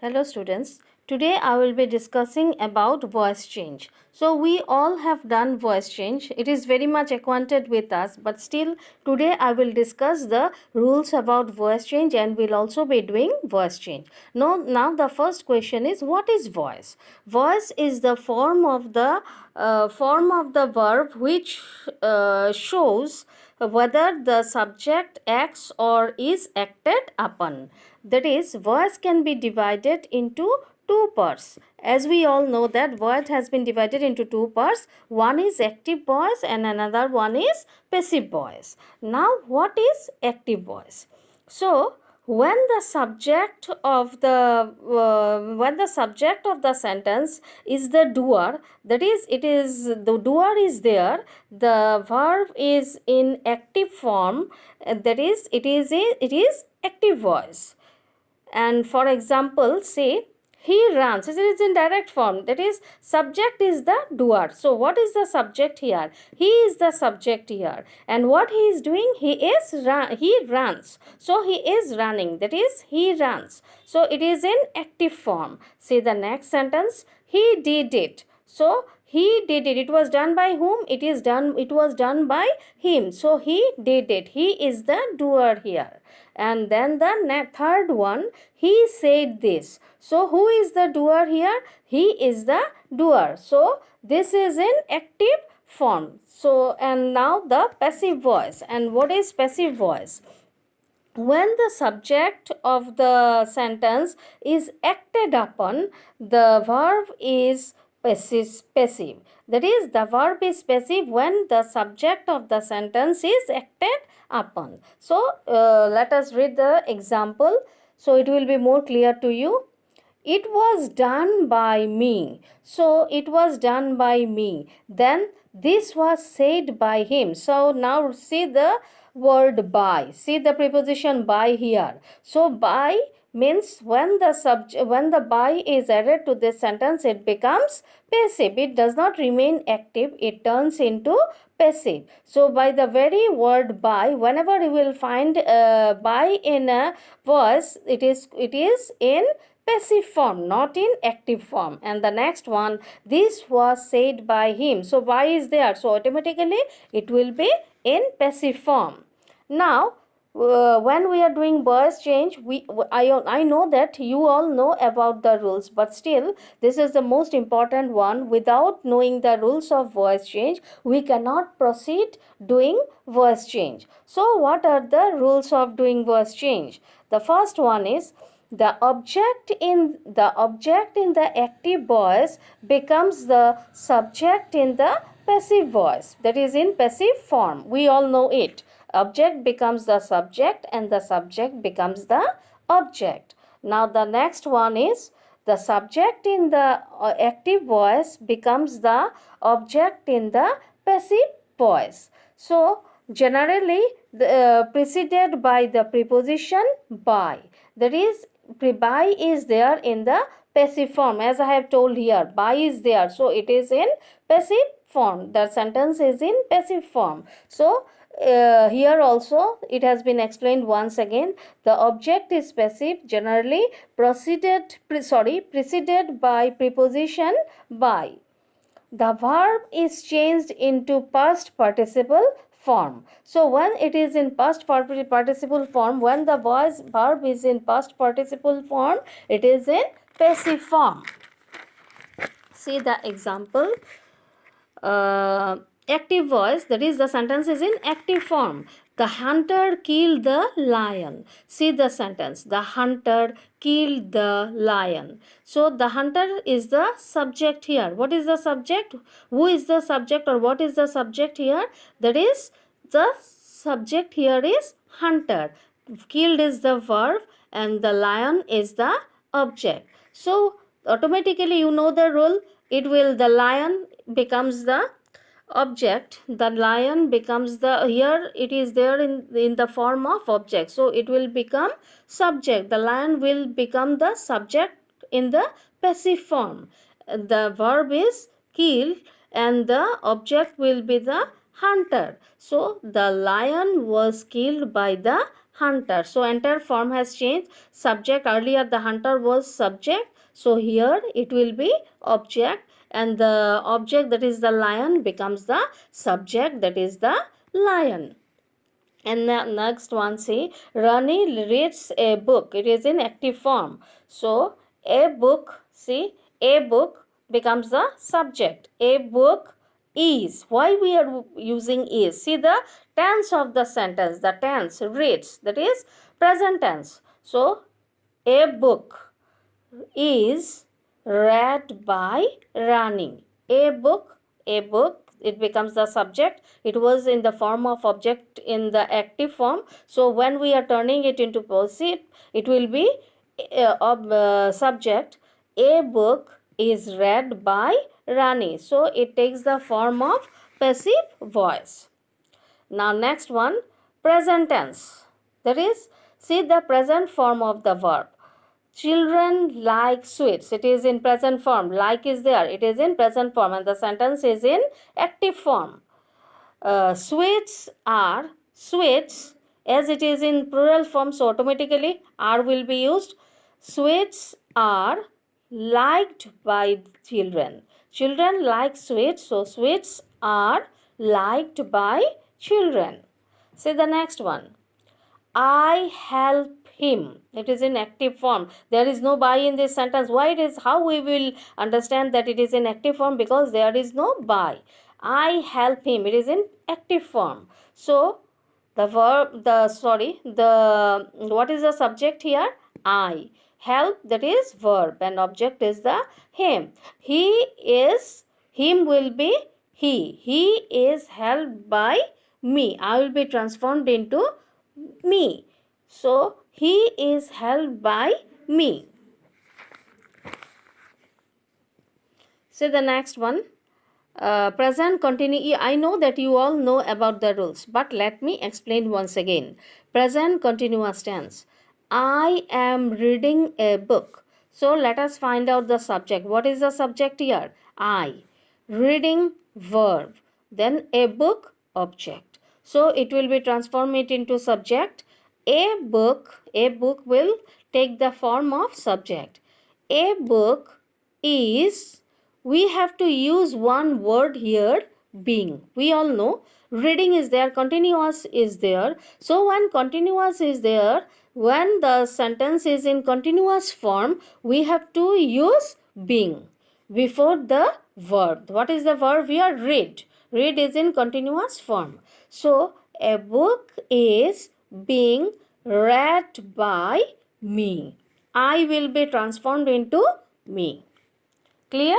Hello students, today I will be discussing about voice change. So we all have done voice change. It is very much acquainted with us, but still today I will discuss the rules about voice change and will also be doing voice change. Now the first question is, what is voice? Voice is the form of the verb which shows whether the subject acts or is acted upon. That is, voice can be divided into two parts. As we all know that voice has been divided into two parts. One is active voice and another one is passive voice. Now, what is active voice? So, when the subject of the sentence is the doer, that is, the doer is there, the verb is in active form, that is, it is active voice. And for example, say he runs, it is in direct form, that is, subject is the doer. So what is the subject here? He is the subject here, and what he is doing? He runs, so he is running, that is, he runs. So it is in active form. See the next sentence, he did it. So he did it. It was done by whom? It was done by him. So he did it. He is the doer here. And then the third one, he said this. So who is the doer here? He is the doer. So this is in active form. So, and now the passive voice. And what is passive voice? When the subject of the sentence is acted upon, the verb is passive. That is, the verb is passive when the subject of the sentence is acted upon. So, let us read the example so it will be more clear to you. It was done by me. So it was done by me. Then this was said by him. So now see the word by. See the preposition by here. So by means when the by is added to this sentence, it becomes passive. It does not remain active. It turns into passive. So by the very word by, whenever you will find by in a verse, it is in passive form, not in active form. And the next one, this was said by him. So by is there, so automatically it will be in passive form. Now when we are doing voice change, I know that you all know about the rules, but still this is the most important one. Without knowing the rules of voice change, we cannot proceed doing voice change. So what are the rules of doing voice change? The first one is, the object in the active voice becomes the subject in the passive voice, that is in passive form. We all know it. Object becomes the subject and the subject becomes the object. Now the next one is, the subject in the active voice becomes the object in the passive voice. So generally preceded by the preposition by, that is, by is there in the passive form. As I have told here, by is there, so it is in passive form. The sentence is in passive form. So here also it has been explained once again. The object is passive, generally preceded by preposition by. The verb is changed into past participle form. So when it is in past participle form, when the verb is in past participle form, it is in passive form. See the example. Active voice, that is, the sentence is in active form. The hunter killed the lion. See the sentence. The hunter killed the lion. So the hunter is the subject here. What is the subject? Who is the subject, or what is the subject here? That is, the subject here is hunter. Killed is the verb and the lion is the object. So automatically you know the rule. The lion becomes the object, the lion becomes the, here it is there in the form of object, so it will become subject. The lion will become the subject in the passive form. The verb is kill and the object will be the hunter. So the lion was killed by the hunter. So entire form has changed. Subject, earlier the hunter was subject, so here it will be object, and the object, that is the lion, becomes the subject, that is the lion. And the next one, see, Rani reads a book. It is in active form. So a book, see, a book becomes the subject. A book is. Why we are using is? See the tense of the sentence. The tense, reads, that is present tense. So a book is read by Rani. A book, it becomes the subject. It was in the form of object in the active form. So when we are turning it into passive, it will be subject. A book is read by Rani. So it takes the form of passive voice. Now next one, present tense. That is, see the present form of the verb. Children like sweets. It is in present form. Like is there. It is in present form, and the sentence is in active form. Sweets are. Sweets, as it is in plural form, so automatically are will be used. Sweets are liked by children. Children like sweets, so sweets are liked by children. See the next one. I help him. It is in active form. There is no by in this sentence. Why it is? How we will understand that it is in active form? Because there is no by. I help him. It is in active form. So the verb, the what is the subject here? I. Help, that is verb, and object is the him. He is, him will be he. He is helped by me. I will be transformed into me. So he is helped by me. See the next one. Present continue. I know that you all know about the rules, but let me explain once again. Present continuous tense. I am reading a book. So let us find out the subject. What is the subject here? I. Reading, verb. Then a book, object. So it will be transformed it into subject. A book will take the form of subject. A book is, we have to use one word here, being. We all know reading is there, continuous is there. So when continuous is there, when the sentence is in continuous form, we have to use being before the verb. What is the verb here? Read. Read is in continuous form. So a book is being read by me. I will be transformed into me. Clear?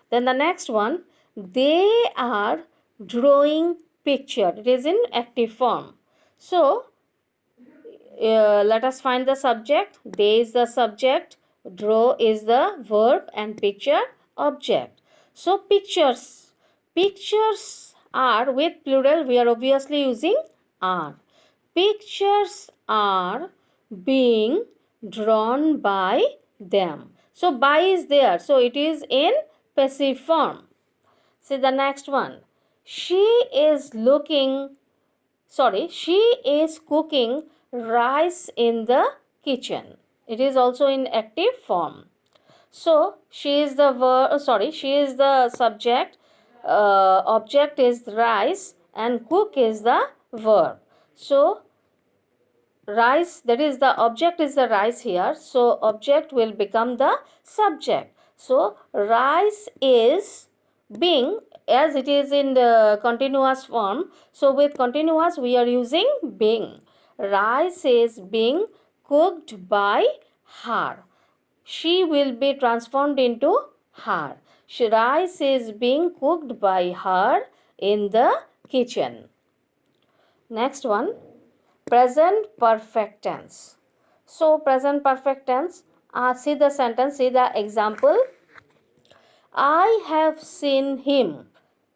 Then the next one, they are drawing picture. It is in active form. So let us find the subject. They is the subject, draw is the verb, and picture object. So pictures. Pictures are, with plural we are obviously using are. Pictures are being drawn by them. So by is there. So it is in passive form. See the next one. She is cooking rice in the kitchen. It is also in active form. So she is the subject, object is rice, and cook is the verb. So rice, that is the object is the rice here. So object will become the subject. So rice is being, as it is in the continuous form. So with continuous we are using being. Rice is being cooked by her. She will be transformed into her. Rice is being cooked by her in the kitchen. Next one, present perfect tense. So present perfect tense, see the sentence, see the example. I have seen him.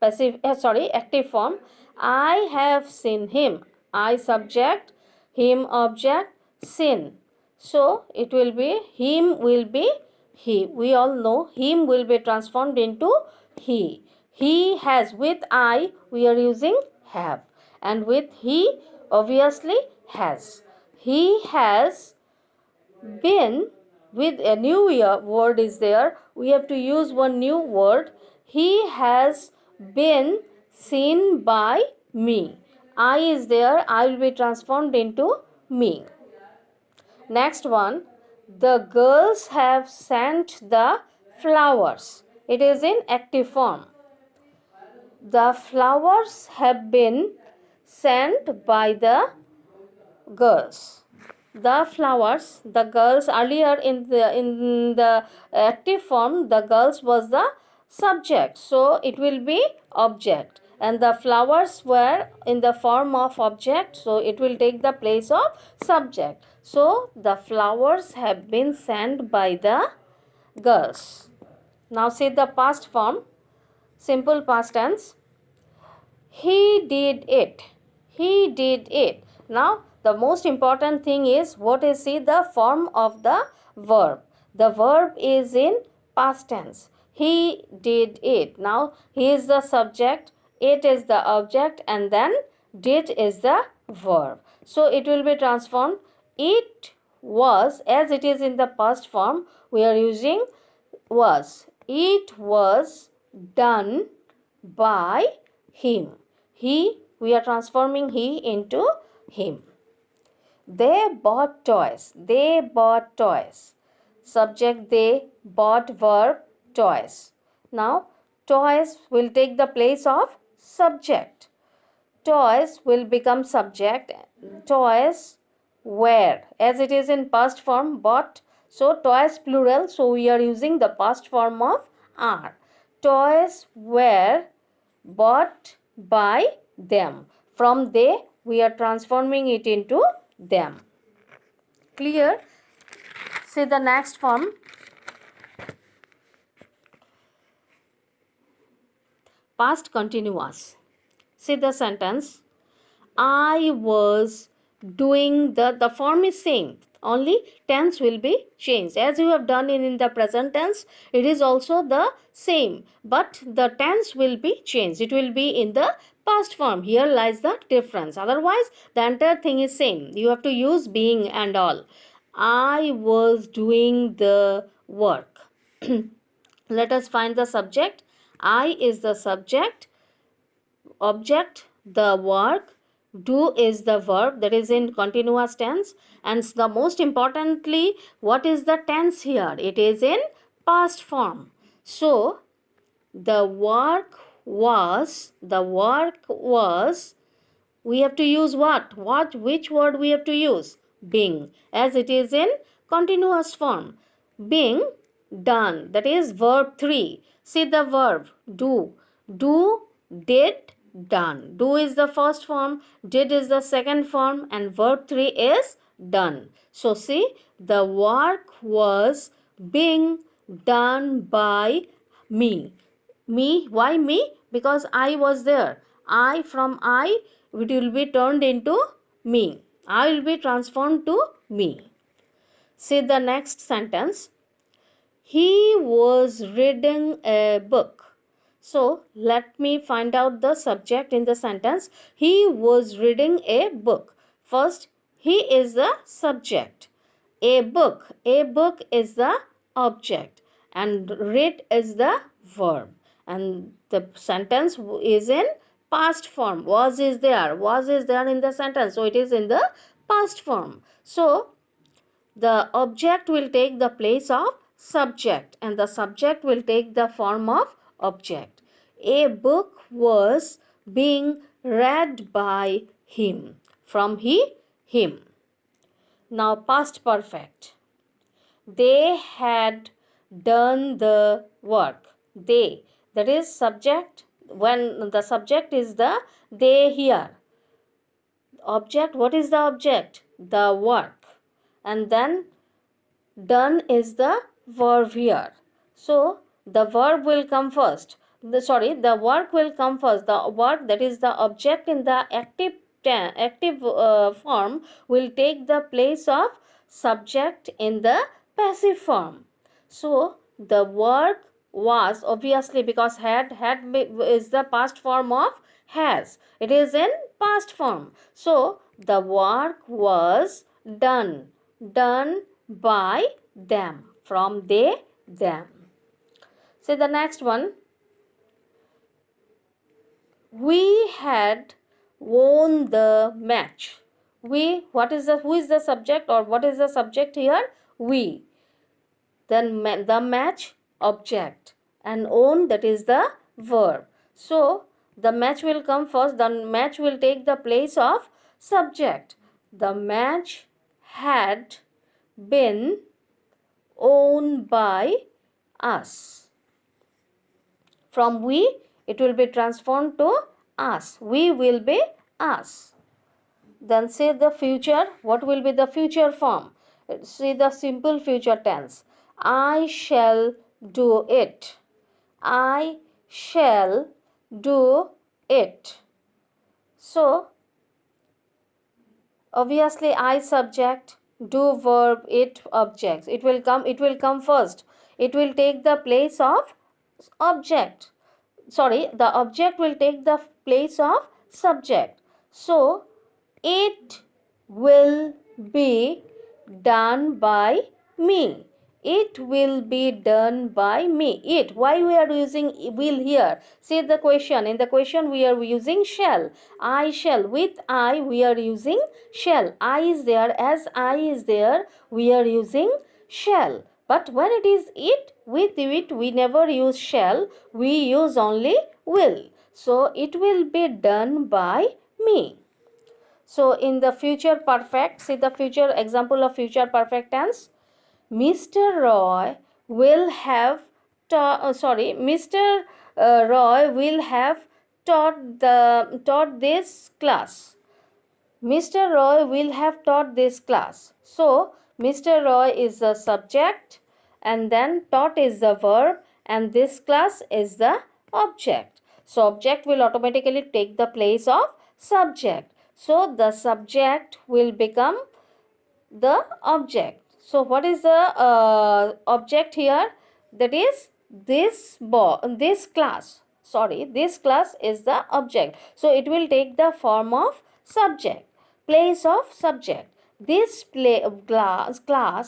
Active form. I have seen him. I subject, him object, seen. So it will be, him will be he. We all know him will be transformed into he. He has, with I we are using have, and with he obviously has. He has been, with a new word is there, we have to use one new word. He has been seen by me. I is there, I will be transformed into me. Next one, the girls have sent the flowers. It is in active form. The flowers have been sent by the girls. The flowers, the girls, earlier in the active form, the girls was the subject, so it will be object, and the flowers were in the form of object, so it will take the place of subject. So the flowers have been sent by the girls. Now see the past form, simple past tense. He did it. He did it. Now the most important thing is, what is the form of the verb. The verb is in past tense. He did it. Now he is the subject, it is the object, and then did is the verb. So it will be transformed. It was, as it is in the past form, we are using was. It was done by him. He, we are transforming he into him. They bought toys. They bought toys. Subject they, bought verb toys. Now toys will take the place of subject. Toys will become subject. Toys were, as it is in past form, bought, so toys plural, so we are using the past form of are. Toys were bought by them. From they, we are transforming it into them. Clear? See the next form. Past continuous. See the sentence. I was doing, the form is same, only tense will be changed. As you have done in the present tense, it is also the same, but the tense will be changed. It will be in the past form. Here lies the difference. Otherwise the entire thing is same. You have to use being and all. I was doing the work. Let us find the subject. I is the subject, object the work, do is the verb, that is in continuous tense, and the most importantly, what is the tense here? It is in past form. So the work was, we have to use what, which word we have to use? Being, as it is in continuous form. Being done, that is verb 3. See the verb do, did, done. Do is the first form, did is the second form, and verb 3 is done. So see, the work was being done by me. Me, why me? Because I was there. I, from I, it will be turned into me. I will be transformed to me. See the next sentence. He was reading a book. So let me find out the subject in the sentence. He was reading a book. First, he is the subject. A book is the object, and read is the verb, and the sentence is in past form. Was is there in the sentence, so it is in the past form. So the object will take the place of subject, and the subject will take the form of object. A book was being read by him. From he, him. Now past perfect. They had done the work. They, that is subject. When the subject is the they here. Object, what is the object? The work. And then done is the verb here. So the verb will come first. The work will come first. The work, that is the object in the active form, will take the place of subject in the passive form. So the work was, obviously, because had is the past form of has. It is in past form. So The work was done. Done by them. From they, them. See the next one. We had won the match. We, who is the subject, or what is the subject here? We. Then the match, object, and own, that is the verb. So the match will come first. The match will take the place of subject. The match had been owned by us. From we, it will be transformed to us. We will be us. Then say the future. What will be the future form? See the simple future tense. I shall do it. I shall do it. So obviously I subject, do verb, it objects. It will come first. It will take the place of object. Sorry, the object will take the place of subject. So it will be done by me. It will be done by me. It. Why we are using will here? See the question. In the question we are using shall. I shall. With I we are using shall. I is there. As I is there, we are using shall. But when it is it, with it we never use shall. We use only will. So it will be done by me. So in the future perfect, see the future example of future perfect tense. Mr. Roy will have Mr. Roy will have taught this class. Mr. Roy will have taught this class. So Mr. Roy is the subject, and then taught is the verb, and this class is the object. So object will automatically take the place of subject. So the subject will become the object. So what is the object here? That is this class. Sorry, this class is the object. So it will take the form of subject, place of subject. This class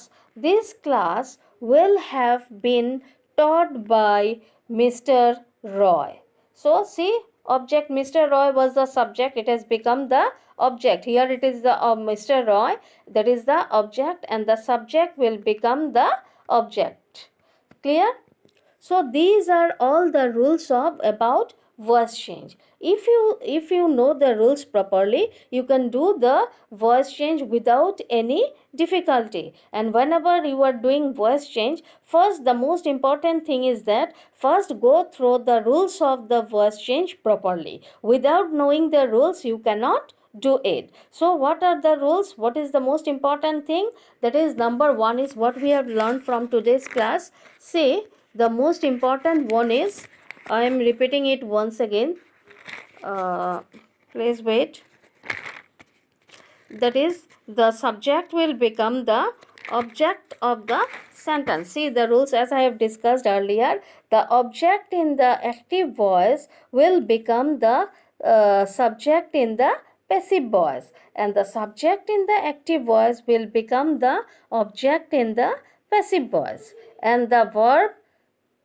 will have been taught by Mr. Roy. So see, object Mr. Roy was the subject. It has become the object. Here it is the Mr. Roy, that is the object, and the subject will become the object. Clear? So these are all the rules of about voice change. If you know the rules properly, you can do the voice change without any difficulty. And whenever you are doing voice change, first the most important thing is that first go through the rules of the voice change properly. Without knowing the rules, you cannot do it. So what are the rules? What is the most important thing? That is, number one is what we have learned from today's class. Say the most important one is, I am repeating it once again. Please wait. That is, the subject will become the object of the sentence. See the rules as I have discussed earlier. The object in the active voice will become the subject in the passive voice, and the subject in the active voice will become the object in the passive voice, and the verb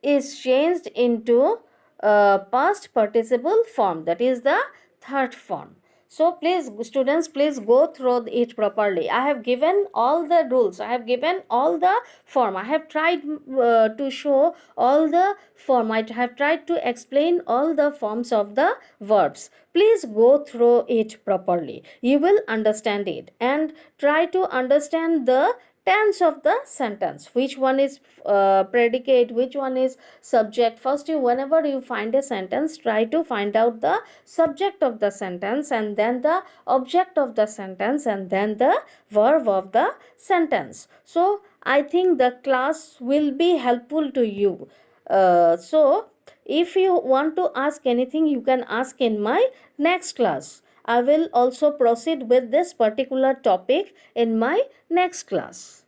is changed into past participle form, that is the third form. So please students, please go through it properly. I have given all the rules, I have given all the form, I have tried to show all the form, I have tried to explain all the forms of the verbs. Please go through it properly, you will understand it, and try to understand the tense of the sentence, which one is predicate, which one is subject. First, whenever you find a sentence, try to find out the subject of the sentence, and then the object of the sentence, and then the verb of the sentence. So I think the class will be helpful to you. So if you want to ask anything, you can ask in my next class. I will also proceed with this particular topic in my next class.